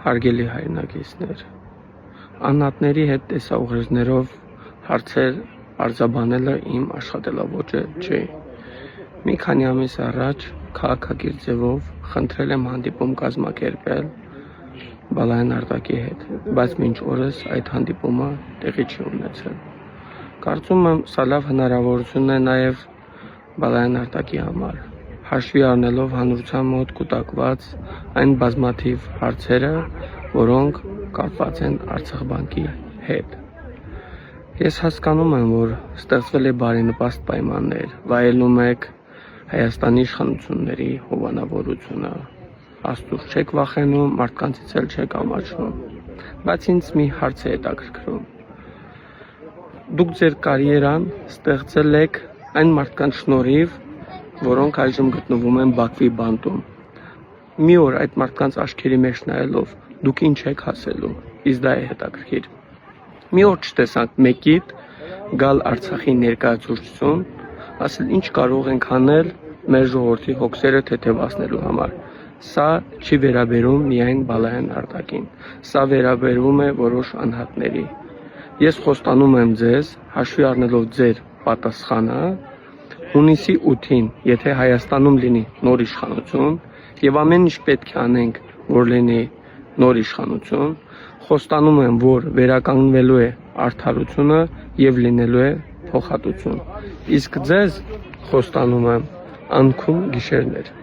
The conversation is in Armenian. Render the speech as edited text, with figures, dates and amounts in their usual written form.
Հարգելի հայրենակիցներ, անհատների հետ տեսաուղերձներով հարցեր արձաբանելը իմ աշխատելաոճը չէ։ Մի քանի ամիս առաջ քաղաքագիր ձևով խնդրել եմ հանդիպում կազմակերպել Բալայան Արտակի հետ, բայց մինչ օրս այդ հանդիպումը տեղի չի ունեցել։ Կարծում եմ, սա լավ հնարավորություն է նաև Բալայան Արտակի համար, հաշվի առնելով հանրության մոտ կուտակված այն բազմաթիվ հարցերը, որոնք կապված են Արցախ բանկի հետ։ Ես հասկանում եմ, որ ստեղծվել է բարենպաստ պայմաններ, վայելում եք Հայաստանի իշխանությունների հովանավորությունը, Աստծուց չեք վախենում, մարդկանցից էլ չեք ամաչում, բայց ինձ մի հարց է հետաքրքրում։ Դուք ձեր կարիերան ստեղծել եք այն մարդկանց շնորհիվ, որոնք այժմ գտնվում են Բաքվի բանտում։ Մի օր այդ մարդկանց աչքերի մեջ նայելով դուք ինչ եք ասելու, իսկ դա է հետաքրքիր։ Մի օր չտեսանք մեկիդ գալ Արցախի ներկայացուցչություն, ասել ինչ կարող ենք անել մեր ժողովրդի հոգսերը թեթևացնելու համար։ Սա չի վերաբերում միայն Բալայան Արտակին, սա վերաբերում է որոշ անհատների։ Ես խոստանում եմ ձեզ, հաշվի առնելով ձեր պատասխանը, հունիսի 8-ին, եթե Հայաստանում լինի նոր իշխանություն, եւ ամեն ինչ պետք է անենք, որ լինի նոր իշխանություն, խոստանում եմ, որ վերականգնվելու է արդարությունը եւ լինելու է փոխհատուցում։ Իսկ ձեզ խոստանում եմ անքուն գիշերներ։